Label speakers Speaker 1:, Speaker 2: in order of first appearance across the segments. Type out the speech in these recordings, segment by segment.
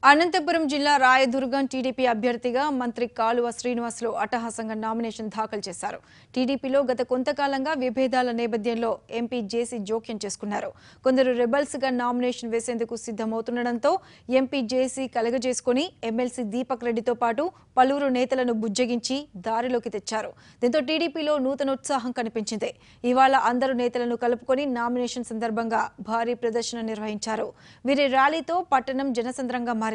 Speaker 1: అనంతపురం జిల్లా రాయదుర్గం టీడీపీ అభ్యర్థిగా మంత్రి కాలువ శ్రీనివాసులు అట్టహాసంగా నామినేషన్ దాఖలు చేశారు. టీడీపీలో గత కొంతకాలంగా విభేదాల నేపథ్యంలో ఎంపీ జేసీ జోక్యం చేసుకున్నారు. కొందరు రెబల్స్ గా నామినేషన్ వేసేందుకు సిద్ధమవుతుండటంతో ఎంపీ జేసీ కలగజేసుకుని ఎమ్మెల్సీ దీపక్ రెడ్డితో పాటు పలువురు నేతలను బుజ్జగించి దారిలోకి తెచ్చారు. దీంతో టీడీపీలో నూతనోత్సాహం కనిపించింది. ఇవాళ అందరు నేతలను కలుపుకొని నామినేషన్ సందర్భంగా భారీ ప్రదర్శన నిర్వహించారు. వీరి ర్యాలీతో పట్టణం జనసంద్రంగా మారింది.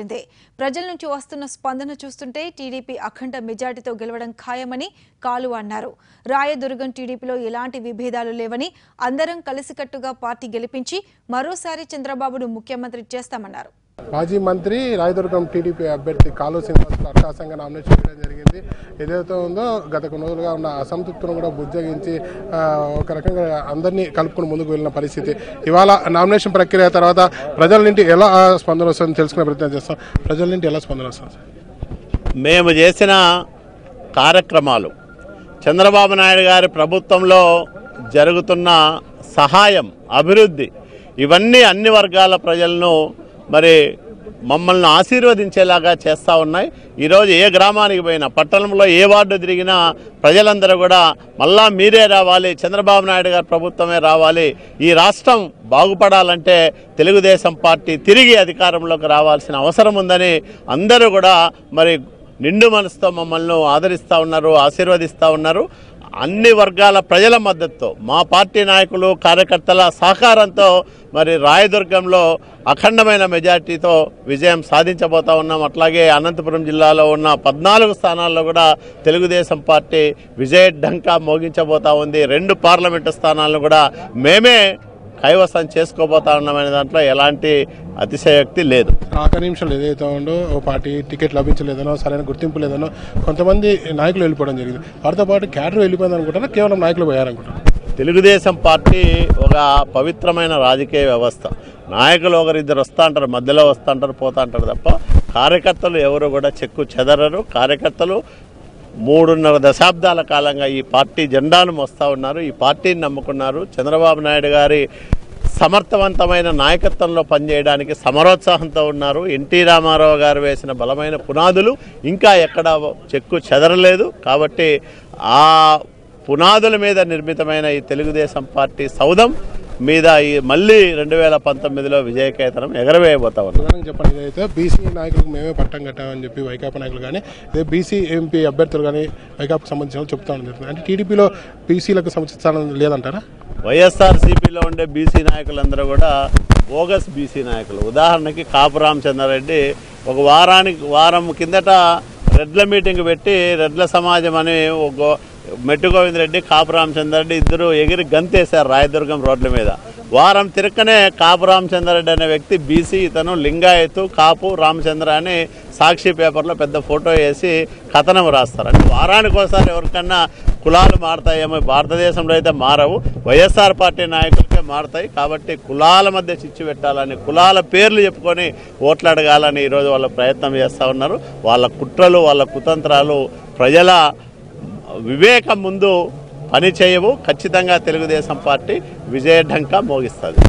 Speaker 1: ప్రజల నుంచి వస్తున్న స్పందన చూస్తుంటే టీడీపీ అఖండ మెజార్టీతో గెలవడం ఖాయమని కాలువ అన్నారు. రాయదుర్గం టీడీపీలో ఎలాంటి విభేదాలు లేవని అందరం కలిసికట్టుగా పార్టీ గెలిపించి మరోసారి చంద్రబాబును ముఖ్యమంత్రి చేస్తామన్నారు.
Speaker 2: మాజీ మంత్రి రాయదుర్గం టీడీపీ అభ్యర్థి కాలువ శ్రీనివాసులు అట్టహాసంగా నామినేషన్ చేయడం జరిగింది. ఏదైతే ఉందో గత కొన్ని రోజులుగా ఉన్న అసంతృప్తిని కూడా బుజ్జగించి ఒక రకంగా అందరినీ కలుపుకుని ముందుకు వెళ్ళిన పరిస్థితి. ఇవాళ నామినేషన్ ప్రక్రియ తర్వాత ప్రజల నుండి ఎలా స్పందన వస్తుందని తెలుసుకునే ప్రయత్నం చేస్తాం. ప్రజల నుండి ఎలా స్పందన వస్తుంది?
Speaker 3: మేము చేసిన కార్యక్రమాలు, చంద్రబాబు నాయుడు గారి ప్రభుత్వంలో జరుగుతున్న సహాయం, అభివృద్ధి, ఇవన్నీ అన్ని వర్గాల ప్రజలను మమ్మల్ని ఆశీర్వదించేలాగా చేస్తూ ఉన్నాయి. ఈరోజు ఏ గ్రామానికి పోయినా, పట్టణంలో ఏ వార్డు తిరిగినా ప్రజలందరూ కూడా మళ్ళా మీరే రావాలి, చంద్రబాబు నాయుడు గారి ప్రభుత్వమే రావాలి, ఈ రాష్ట్రం బాగుపడాలంటే తెలుగుదేశం పార్టీ తిరిగి అధికారంలోకి రావాల్సిన అవసరం ఉందని అందరూ కూడా నిండు మనసుతో మమ్మల్ని ఆదరిస్తూ ఉన్నారు, ఆశీర్వదిస్తూ ఉన్నారు. అన్ని వర్గాల ప్రజల మద్దతుతో, మా పార్టీ నాయకులు కార్యకర్తల సహకారంతో రాయదుర్గంలో అఖండమైన మెజార్టీతో విజయం సాధించబోతా ఉన్నాం. అట్లాగే అనంతపురం జిల్లాలో ఉన్న 14 స్థానాల్లో కూడా తెలుగుదేశం పార్టీ విజయ ఢంకా మోగించబోతా ఉంది. 2 పార్లమెంటు స్థానాలను కూడా మేమే కైవసం చేసుకోబోతా ఉన్నామనే దాంట్లో ఎలాంటి అతిశయోక్తి లేదు.
Speaker 2: ఆఖరి నిమిషంలో ఏదైతే ఉందో ఓ పార్టీ టికెట్ లభించలేదనో, సరైన గుర్తింపు లేదనో కొంతమంది నాయకులు వెళ్ళిపోవడం జరిగింది. వారితో పాటు క్యాడర్ వెళ్ళిపోయింది అనుకుంటారా, కేవలం నాయకులు పోయారనుకుంటారు?
Speaker 3: తెలుగుదేశం పార్టీ ఒక పవిత్రమైన రాజకీయ వ్యవస్థ. నాయకులు ఒకరిద్దరు వస్తూ అంటారు, మధ్యలో వస్తూ అంటారు, పోతా అంటారు తప్ప కార్యకర్తలు ఎవరు కూడా చెక్కు చెదరరు. కార్యకర్తలు 3.5 దశాబ్దాల కాలంగా ఈ పార్టీ జెండాను మోస్తూ ఉన్నారు, ఈ పార్టీని నమ్ముకున్నారు. చంద్రబాబు నాయుడు గారి సమర్థవంతమైన నాయకత్వంలో పనిచేయడానికి సమరోత్సాహంతో ఉన్నారు. ఎన్టీ రామారావు గారు వేసిన బలమైన పునాదులు ఇంకా ఎక్కడ చెక్కు చెదరలేదు. కాబట్టి ఆ పునాదుల మీద నిర్మితమైన ఈ తెలుగుదేశం పార్టీ సౌధం మీద మళ్ళీ 2019లో విజయకేతనం ఎగరవేయబోతా ఉన్నారు.
Speaker 2: చెప్పండి, ఇదైతే బీసీ నాయకులకు మేమే పట్టం కట్టామని చెప్పి వైకాపా నాయకులు కానీ, ఇదే బీసీ ఎంపీ అభ్యర్థులు కానీ వైకాపాకు సంబంధించిన చెప్తా ఉన్నారు. అంటే టీడీపీలో బీసీలకు సంబంధించిన లేదంటారా?
Speaker 3: వైఎస్ఆర్సీపీలో ఉండే బీసీ నాయకులందరూ కూడా బోగస్ బీసీ నాయకులు. ఉదాహరణకి కాపు రామచంద్రారెడ్డి ఒక వారం కిందట రెడ్ల మీటింగ్ పెట్టి రెడ్ల సమాజం అని మెట్టు గోవిందరెడ్డి, కాపు రామచంద్రారెడ్డి ఇద్దరు ఎగిరి గంతేశారు రాయదుర్గం రోడ్ల మీద. వారం తిరక్కనే కాపు రామచంద్రారెడ్డి అనే వ్యక్తి బీసీ, ఇతను లింగాయతు కాపు రామచంద్ర అని సాక్షి పేపర్లో పెద్ద ఫోటో వేసి కథనం రాస్తారు. అంటే వారానికి ఒకసారి ఎవరికన్నా కులాలు మారుతాయేమో, భారతదేశంలో అయితే మారవు, వైఎస్ఆర్ పార్టీ నాయకులకే మారుతాయి. కాబట్టి కులాల మధ్య చిచ్చు పెట్టాలని, కులాల పేర్లు చెప్పుకొని ఓట్లు అడగాలని ఈరోజు వాళ్ళ ప్రయత్నం చేస్తూ ఉన్నారు. వాళ్ళ కుట్రలు, వాళ్ళ కుతంత్రాలు ప్రజల వివేకం ముందు పని చేయవు. ఖచ్చితంగా తెలుగుదేశం పార్టీ విజయ ఢంకా మోగిస్తుంది.